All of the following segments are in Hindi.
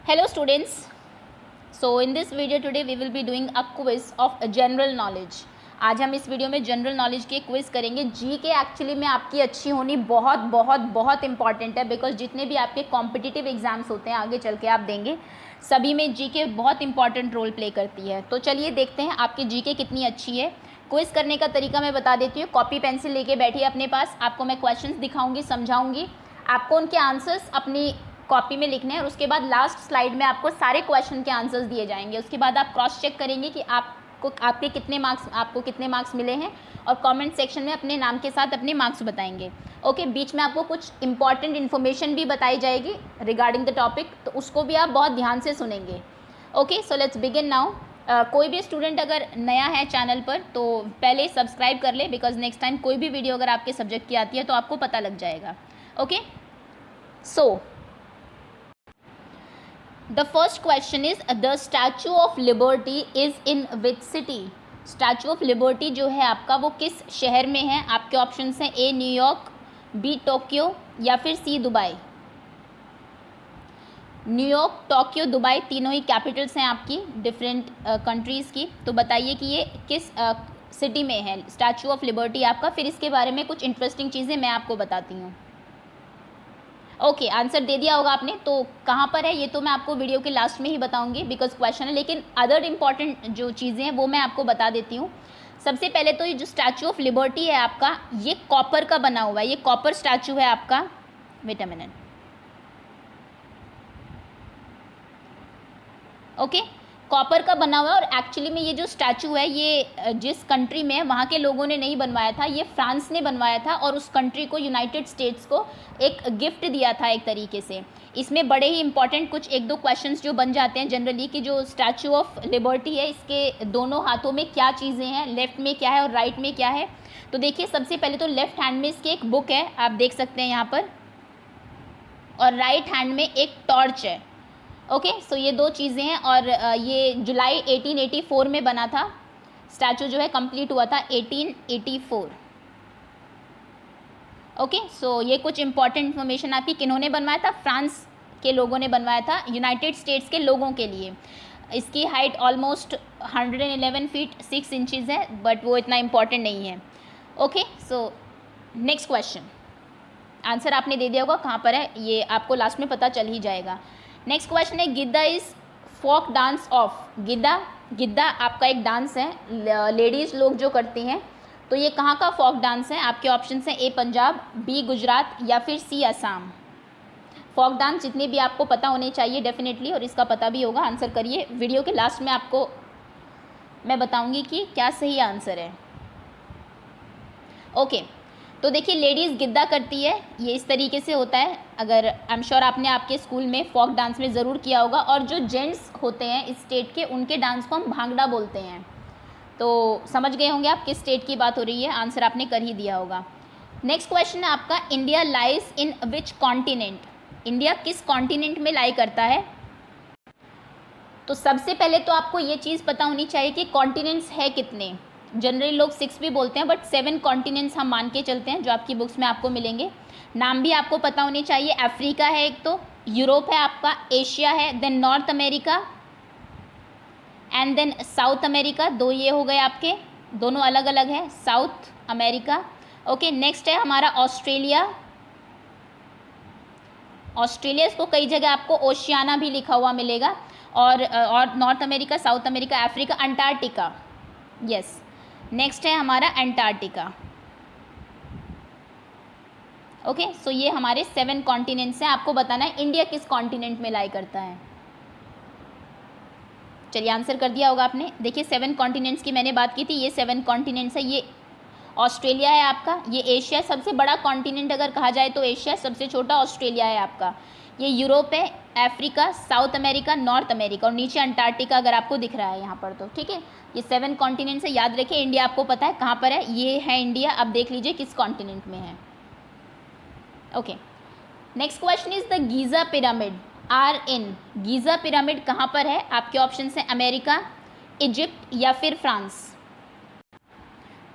Hello students. So in this video today we will be doing a quiz of general knowledge. आज हम इस वीडियो में जनरल नॉलेज के क्विज़ करेंगे। जी के एक्चुअली में आपकी अच्छी होनी बहुत बहुत बहुत इंपॉर्टेंट है, बिकॉज जितने भी आपके कॉम्पिटिटिव एग्जाम्स होते हैं आगे चल के आप देंगे, सभी में जी के बहुत इंपॉर्टेंट रोल प्ले करती है। तो चलिए देखते हैं आपकी जी के कितनी अच्छी है। क्विज़ करने का तरीका मैं बता देती हूँ। कॉपी पेंसिल लेके बैठिए अपने पास, आपको मैं क्वेश्चंस दिखाऊंगी, समझाऊंगी, आपको उनके आंसर्स अपनी कॉपी में लिखने हैं और उसके बाद लास्ट स्लाइड में आपको सारे क्वेश्चन के आंसर्स दिए जाएंगे। उसके बाद आप क्रॉस चेक करेंगे कि आपको कितने मार्क्स मिले हैं और कमेंट सेक्शन में अपने नाम के साथ अपने मार्क्स बताएंगे। ओके, बीच में आपको कुछ इंपॉर्टेंट इन्फॉर्मेशन भी बताई जाएगी रिगार्डिंग द टॉपिक, तो उसको भी आप बहुत ध्यान से सुनेंगे। Okay, so let's begin now. कोई भी स्टूडेंट अगर नया है चैनल पर तो पहले सब्सक्राइब कर ले, बिकॉज नेक्स्ट टाइम कोई भी वीडियो अगर आपके सब्जेक्ट की आती है तो आपको पता लग जाएगा। Okay, so The first question is the Statue of Liberty is in which city? Statue of Liberty जो है आपका वो किस शहर में है? आपके ऑप्शंस हैं ए न्यूयॉर्क, बी टोक्यो या फिर सी दुबई। न्यूयॉर्क, टोक्यो, दुबई तीनों ही कैपिटल्स हैं आपकी डिफरेंट कंट्रीज़ की। तो बताइए कि ये किस सिटी में है स्टैचू ऑफ लिबर्टी आपका। फिर इसके बारे में कुछ इंटरेस्टिंग चीज़ें मैं आपको बताती हूँ। ओके, आंसर दे दिया होगा आपने। तो कहाँ पर है ये तो मैं आपको वीडियो के लास्ट में ही बताऊंगी, बिकॉज क्वेश्चन है, लेकिन अदर इम्पॉर्टेंट जो चीज़ें हैं वो मैं आपको बता देती हूँ। सबसे पहले तो ये जो स्टैचू ऑफ लिबर्टी है आपका, ये कॉपर का बना हुआ है, ये कॉपर स्टैचू है आपका। Wait a minute. Okay, copper का बना हुआ है और एक्चुअली में ये जो स्टैचू है ये जिस कंट्री में है वहाँ के लोगों ने नहीं बनवाया था, ये फ्रांस ने बनवाया था और उस कंट्री को, यूनाइटेड स्टेट्स को एक गिफ्ट दिया था एक तरीके से। इसमें बड़े ही इंपॉर्टेंट कुछ एक दो क्वेश्चंस जो बन जाते हैं जनरली कि जो स्टैचू ऑफ लिबर्टी है इसके दोनों हाथों में क्या चीज़ें हैं, लेफ्ट में क्या है और राइट में क्या है। तो देखिए, सबसे पहले तो लेफ्ट हैंड में इसकी एक बुक है, आप देख सकते हैं यहाँ पर, और राइट हैंड में एक टॉर्च है। ओके, सो ये दो चीज़ें हैं और ये जुलाई 1884 में बना था। स्टैचू जो है कंप्लीट हुआ था 1884। ओके, सो ये कुछ इंपॉर्टेंट इन्फॉर्मेशन आपकी। किन्होंने बनवाया था? फ्रांस के लोगों ने बनवाया था यूनाइटेड स्टेट्स के लोगों के लिए। इसकी हाइट ऑलमोस्ट 111 फीट 6 इंचज़ है, बट वो इतना इम्पॉर्टेंट नहीं है। Okay, so next question. Answer आपने दे दिया होगा कहाँ पर है, ये आपको लास्ट में पता चल ही जाएगा। नेक्स्ट क्वेश्चन है Giddha is folk dance of. Giddha आपका एक डांस है, लेडीज़ लोग जो करती हैं, तो ये कहाँ का फोक डांस है? आपके ऑप्शन हैं ए पंजाब, बी गुजरात या फिर सी असम। फोक डांस जितने भी आपको पता होने चाहिए डेफिनेटली, और इसका पता भी होगा। आंसर करिए, वीडियो के लास्ट में आपको मैं बताऊंगी कि क्या सही आंसर है। ओके, तो देखिए, लेडीज़ गिद्दा करती है, ये इस तरीके से होता है। अगर आई एम श्योर आपने आपके स्कूल में फोक डांस में ज़रूर किया होगा। और जो जेंट्स होते हैं इस स्टेट के, उनके डांस को हम भांगड़ा बोलते हैं। तो समझ गए होंगे आप किस स्टेट की बात हो रही है। आंसर आपने कर ही दिया होगा। नेक्स्ट क्वेश्चन है आपका, India lies in which continent. India किस कॉन्टिनेंट में लाई करता है? तो सबसे पहले तो आपको ये चीज़ पता होनी चाहिए कि कॉन्टिनेंट्स है कितने। जनरली लोग 6 भी बोलते हैं, बट 7 कॉन्टिनेंट्स हम मान के चलते हैं जो आपकी बुक्स में आपको मिलेंगे। नाम भी आपको पता होने चाहिए। अफ्रीका है एक, तो यूरोप है आपका, एशिया है, then North America and then South America. दो ये हो गए आपके, दोनों अलग अलग है, साउथ अमेरिका। ओके, नेक्स्ट है हमारा ऑस्ट्रेलिया। ऑस्ट्रेलिया, इसको कई जगह आपको ओशियाना भी लिखा हुआ मिलेगा। और north America, south America, Africa, Antarctica. Yes, next है हमारा अंटार्कटिका। ओके, सो ये हमारे 7 कॉन्टिनेंट्स हैं। आपको बताना है इंडिया किस कॉन्टिनेंट में लाई करता है। चलिए, आंसर कर दिया होगा आपने। देखिए, 7 कॉन्टिनेंट्स की मैंने बात की थी, ये 7 कॉन्टिनेंट्स है। ये ऑस्ट्रेलिया है आपका, ये एशिया, सबसे बड़ा कॉन्टिनेंट अगर कहा जाए तो एशिया, सबसे छोटा ऑस्ट्रेलिया है आपका। ये यूरोप है, Africa, south America, north America, और नीचे अंटार्कटिका अगर आपको दिख रहा है यहाँ पर तो। ठीक है, ये 7 कॉन्टिनेंट से याद रखिए। इंडिया आपको पता है कहाँ पर है, ये है इंडिया। अब देख लीजिए किस कॉन्टिनेंट में है। Okay, next question is the Giza pyramid are in. Giza pyramid कहाँ पर है? आपके ऑप्शन हैं अमेरिका, इजिप्ट या फिर फ्रांस।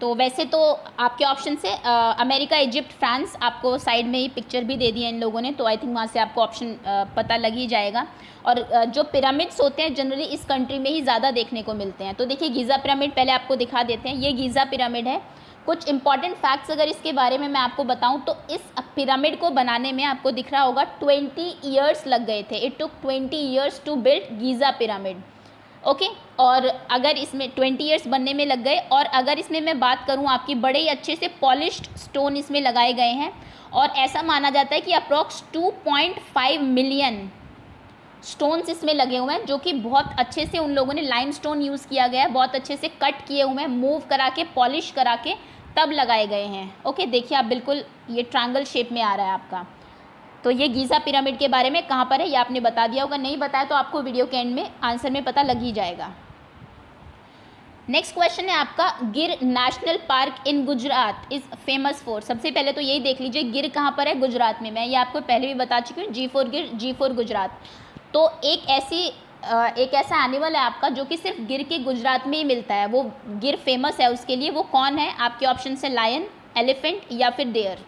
तो वैसे तो आपके ऑप्शन से अमेरिका, इजिप्ट, फ्रांस, आपको साइड में ही पिक्चर भी दे दिया इन लोगों ने, तो आई थिंक वहाँ से आपको ऑप्शन पता लग ही जाएगा। और जो पिरामिड्स होते हैं जनरली इस कंट्री में ही ज़्यादा देखने को मिलते हैं। तो देखिए गीज़ा पिरामिड पहले आपको दिखा देते हैं, ये गीज़ा पिरामिड है। कुछ इंपॉर्टेंट फैक्ट्स अगर इसके बारे में मैं आपको बताऊं तो इस पिरामिड को बनाने में आपको दिख रहा होगा 20 ईयर्स लग गए थे। It took 20 years to build Giza pyramid. Okay, और अगर इसमें 20 ईयर्स बनने में लग गए, और अगर इसमें मैं बात करूं आपकी, बड़े ही अच्छे से पॉलिश्ड स्टोन इसमें लगाए गए हैं, और ऐसा माना जाता है कि अप्रॉक्स 2.5 मिलियन स्टोन्स इसमें लगे हुए हैं, जो कि बहुत अच्छे से उन लोगों ने लाइमस्टोन यूज़ किया गया है, बहुत अच्छे से कट किए हुए हैं, मूव करा के, पॉलिश करा के तब लगाए गए हैं। ओके, देखिए आप बिल्कुल ये ट्रायंगल शेप में आ रहा है आपका। तो ये गीज़ा पिरामिड के बारे में कहाँ पर है ये आपने बता दिया होगा, नहीं बताया तो आपको वीडियो के एंड में आंसर में पता लग ही जाएगा। नेक्स्ट क्वेश्चन है आपका, गिर national park in Gujarat is famous for. सबसे पहले तो यही देख लीजिए गिर कहाँ पर है, गुजरात में। मैं ये आपको पहले भी बता चुकी हूँ, G4 गिर, G4 गुजरात। तो एक ऐसा एनिमल है आपका जो कि सिर्फ गिर के गुजरात में ही मिलता है, वो गिर फेमस है उसके लिए। वो कौन है? आपके ऑप्शन से लायन, एलिफेंट या फिर डेयर।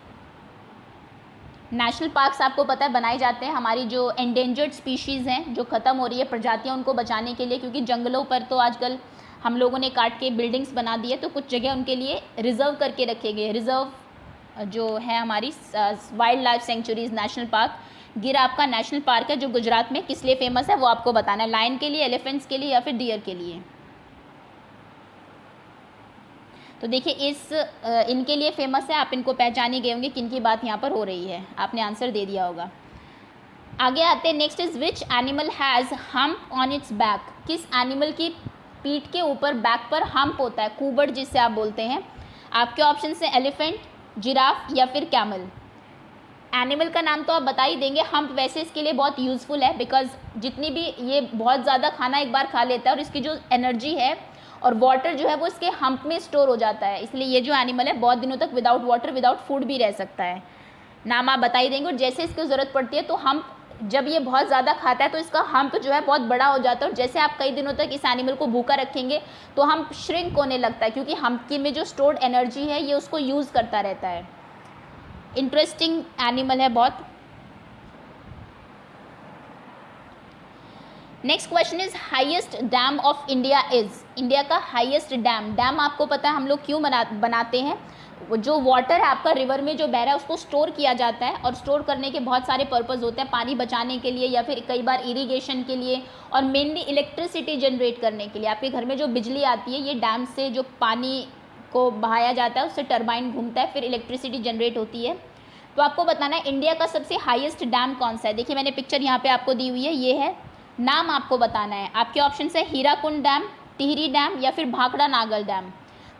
नेशनल पार्क्स आपको पता है बनाए जाते हैं हमारी जो एंडेंजर्ड स्पीशीज़ हैं, जो ख़त्म हो रही है प्रजातियां, उनको बचाने के लिए, क्योंकि जंगलों पर तो आजकल हम लोगों ने काट के बिल्डिंग्स बना दी है, तो कुछ जगह उनके लिए रिजर्व करके रखे गए। रिजर्व जो है हमारी wild life sanctuaries, national park. गिर आपका नेशनल पार्क है जो गुजरात में किस लिए फेमस है वो आपको बताना है, लायन के लिए, एलिफेंट्स के लिए या फिर डियर के लिए। तो देखिए इनके लिए फेमस है, आप इनको पहचान ही गए होंगे किन की बात यहाँ पर हो रही है, आपने आंसर दे दिया होगा। आगे आते हैं, next is which animal has hump on it's back. किस एनिमल की पीठ के ऊपर, बैक पर हम्प होता है, कुबड़ जिससे आप बोलते हैं। आपके ऑप्शन से एलिफेंट, जिराफ या फिर कैमल। एनिमल का नाम तो आप बता ही देंगे। हम्प वैसे इसके लिए बहुत यूज़फुल है, बिकॉज जितनी भी ये बहुत ज़्यादा खाना एक बार खा लेता है, और इसकी जो एनर्जी है और वाटर जो है वो इसके हम्प में स्टोर हो जाता है, इसलिए ये जो एनिमल है बहुत दिनों तक विदाउट वाटर, विदाउट फूड भी रह सकता है। नाम आप बता ही देंगे। और जैसे इसकी ज़रूरत पड़ती है तो हम्प, जब ये बहुत ज़्यादा खाता है तो इसका हम्प जो है बहुत बड़ा हो जाता है, और जैसे आप कई दिनों तक इस एनिमल को भूखा रखेंगे तो हम्प श्रिंक होने लगता है, क्योंकि हम्प की में जो स्टोर्ड एनर्जी है ये उसको यूज़ करता रहता है। इंटरेस्टिंग एनिमल है बहुत। Next question is highest dam of India is. India का हाईएस्ट डैम आपको पता है हम लोग क्यों बनाते हैं। जो वाटर है आपका रिवर में जो बह रहा है उसको स्टोर किया जाता है, और स्टोर करने के बहुत सारे पर्पस होते हैं, पानी बचाने के लिए या फिर कई बार इरिगेशन के लिए, और मेनली इलेक्ट्रिसिटी जनरेट करने के लिए। आपके घर में जो बिजली आती है ये डैम से जो पानी को बहाया जाता है उससे टरबाइन घूमता है, फिर इलेक्ट्रिसिटी जनरेट होती है। तो आपको बताना है इंडिया का सबसे हाईएस्ट डैम कौन सा है। देखिए मैंने पिक्चर यहाँ पे आपको दी हुई है, ये है। नाम आपको बताना है। आपके ऑप्शन है हीराकुंड डैम, टिहरी डैम या फिर भाखड़ा नागल डैम।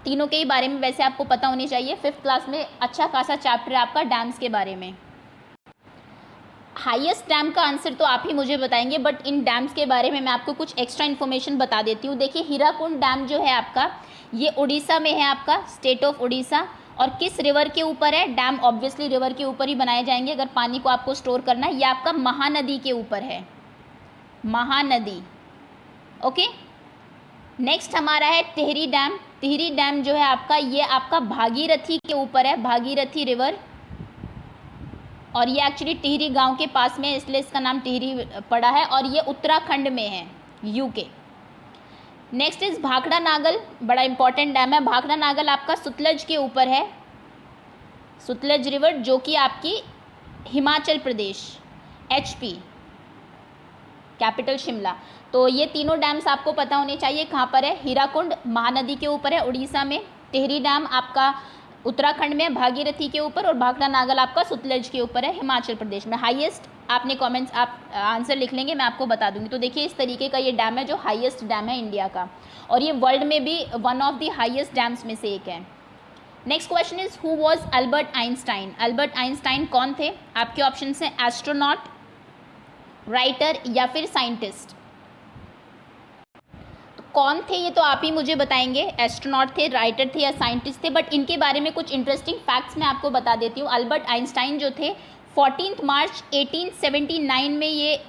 तीनों के ही बारे में वैसे आपको पता होनी चाहिए, 5th क्लास में अच्छा खासा चैप्टर है आपका डैम्स के बारे में। हाईएस्ट डैम का आंसर तो आप ही मुझे बताएंगे, बट इन डैम्स के बारे में मैं आपको कुछ एक्स्ट्रा इन्फॉर्मेशन बता देती हूँ। देखिए हीराकुंड डैम जो है आपका, ये उड़ीसा में है, आपका स्टेट ऑफ उड़ीसा। और किस रिवर के ऊपर है? डैम ऑब्वियसली रिवर के ऊपर ही बनाए जाएंगे अगर पानी को आपको स्टोर करना है। ये आपका महानदी के ऊपर है, महानदी। ओके, नेक्स्ट हमारा है टिहरी डैम। टिहरी डैम जो है आपका, ये आपका भागीरथी के ऊपर है, भागीरथी रिवर। और ये एक्चुअली टिहरी गांव के पास में है, इसलिए इसका नाम टिहरी पड़ा है, और ये उत्तराखंड में है, UK. Next is Bhakra Nangal, बड़ा इंपॉर्टेंट डैम है। भाखड़ा नागल आपका सुतलज के ऊपर है, सुतलज रिवर, जो कि आपकी हिमाचल प्रदेश, HP, कैपिटल शिमला। तो ये तीनों डैम्स आपको पता होने चाहिए कहाँ पर है। हीराकुंड महानदी के ऊपर है उड़ीसा में, टिहरी डैम आपका उत्तराखंड में भागीरथी के ऊपर, और भाखड़ा नागल आपका सुतलज के ऊपर है, हिमाचल प्रदेश में। हाईएस्ट आपने कमेंट्स, आप आंसर लिख लेंगे, मैं आपको बता दूंगी। तो देखिए इस तरीके का ये डैम है जो हाईएस्ट डैम है इंडिया का, और ये वर्ल्ड में भी one of the highest dams में से एक है। Next question is who was Albert Einstein. Albert Einstein कौन थे? आपके ऑप्शन है एस्ट्रोनॉट, राइटर या फिर साइंटिस्ट। तो कौन थे ये तो आप ही मुझे बताएंगे, एस्ट्रोनॉट थे, राइटर थे या साइंटिस्ट थे। बट इनके बारे में कुछ इंटरेस्टिंग फैक्ट्स मैं आपको बता देती हूँ। अल्बर्ट आइंस्टाइन जो थे 14 मार्च 1879 में ये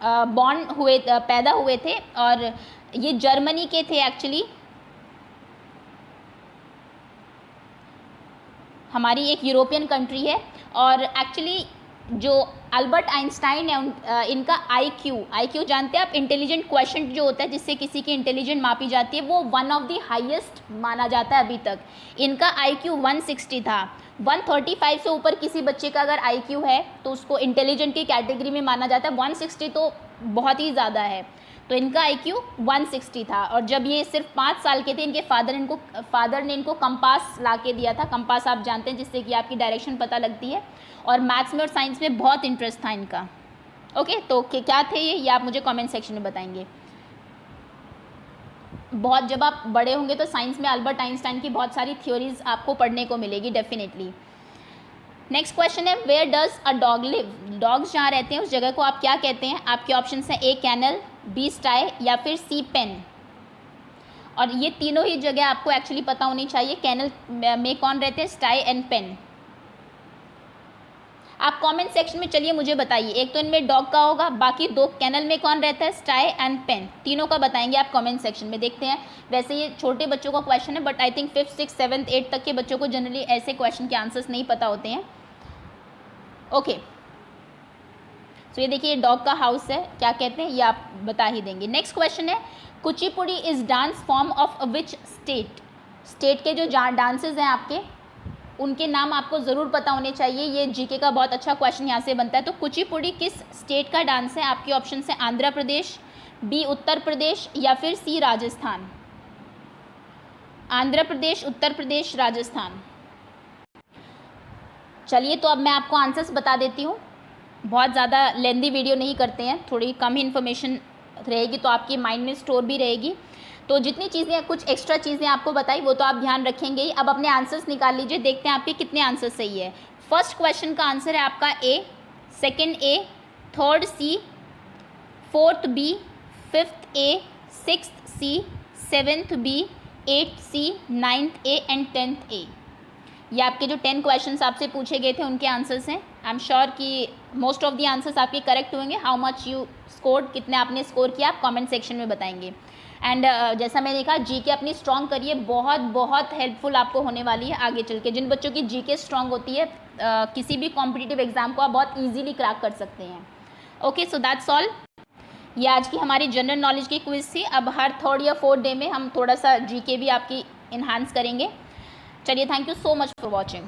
पैदा हुए थे, और ये जर्मनी के थे एक्चुअली। हमारी एक यूरोपियन कंट्री है। और एक्चुअली जो अल्बर्ट आइंस्टाइन है इनका IQ जानते हैं आप, इंटेलिजेंट क्वेश्चन जो होता है जिससे किसी की इंटेलिजेंट मापी जाती है, वो वन ऑफ द हाईएस्ट माना जाता है अभी तक। इनका IQ 160 था। 135 से ऊपर किसी बच्चे का अगर IQ है तो उसको इंटेलिजेंट की कैटेगरी में माना जाता है। 160 तो बहुत ही ज़्यादा है। तो इनका IQ 160 था। और जब ये सिर्फ 5 साल के थे, इनके फादर ने इनको कंपास ला के दिया था। कंपास आप जानते हैं जिससे कि आपकी डायरेक्शन पता लगती है। और मैथ्स में और साइंस में बहुत इंटरेस्ट था इनका। ओके, तो क्या थे ये आप मुझे कमेंट सेक्शन में बताएंगे। बहुत जब आप बड़े होंगे तो साइंस में अल्बर्ट आइंस्टाइन की बहुत सारी थ्योरीज आपको पढ़ने को मिलेगी डेफिनेटली। नेक्स्ट क्वेश्चन है, where does a dog live? Dogs जहाँ रहते हैं उस जगह को आप क्या कहते हैं? आपके ऑप्शन हैं A कैनल, B स्टाई या फिर C पेन। और ये तीनों ही जगह आपको एक्चुअली पता होनी चाहिए। कैनल में कौन रहते हैं? स्टाई एंड पेन। आप कमेंट सेक्शन में चलिए मुझे बताइए। एक तो इनमें डॉग का होगा, बाकी दो कैनल में कौन रहता है? स्टाई एंड पेन। तीनों का बताएंगे आप कमेंट सेक्शन में। देखते हैं, वैसे ये छोटे बच्चों का क्वेश्चन है, but I think 5th 6th 7th 8th तक के बच्चों को जनरली ऐसे क्वेश्चन के आंसर्स नहीं पता होते हैं। ओके, तो ये देखिए डॉग का हाउस है, क्या कहते हैं ये आप बता ही देंगे। नेक्स्ट क्वेश्चन है, Kuchipudi is dance form of which state? State के जो डांसेस हैं आपके, उनके नाम आपको ज़रूर पता होने चाहिए। ये जीके का बहुत अच्छा क्वेश्चन यहाँ से बनता है। तो कुचिपुड़ी किस स्टेट का डांस है? आपके ऑप्शन है आंध्र प्रदेश, B उत्तर प्रदेश या फिर C राजस्थान। आंध्र प्रदेश, उत्तर प्रदेश, राजस्थान। चलिए, तो अब मैं आपको आंसर्स बता देती हूँ। बहुत ज़्यादा लेंदी वीडियो नहीं करते हैं, थोड़ी कम ही इन्फॉर्मेशन रहेगी तो आपकी माइंड में स्टोर भी रहेगी। तो जितनी चीज़ें, कुछ एक्स्ट्रा चीज़ें आपको बताई वो तो आप ध्यान रखेंगे ही। अब अपने आंसर्स निकाल लीजिए, देखते हैं आपके कितने आंसर सही है। फर्स्ट क्वेश्चन का आंसर है आपका A, second A, third C, fourth B, fifth A, sixth C, seventh B, 8th C, 9th A and 10th A। ये आपके जो 10 क्वेश्चंस आपसे पूछे गए थे उनके आंसर्स हैं। आई एम श्योर कि मोस्ट ऑफ द आंसर्स आपके करेक्ट होंगे। हाउ मच यू स्कोर्ड, कितने आपने स्कोर किया, आप कमेंट सेक्शन में बताएंगे। एंड जैसा मैंने कहा, जीके अपनी स्ट्रॉन्ग करिए, बहुत बहुत हेल्पफुल आपको होने वाली है आगे चल के। जिन बच्चों की जीके स्ट्रॉन्ग होती है, किसी भी कॉम्पिटिटिव एग्जाम को आप बहुत ईजिली क्रैक कर सकते हैं। Okay, so that's all. ये आज की हमारी जनरल नॉलेज की क्विज थी। अब हर 3rd या 4th डे में हम थोड़ा सा जीके भी आपकी इन्हांस करेंगे। चलिए, thank you so much for watching.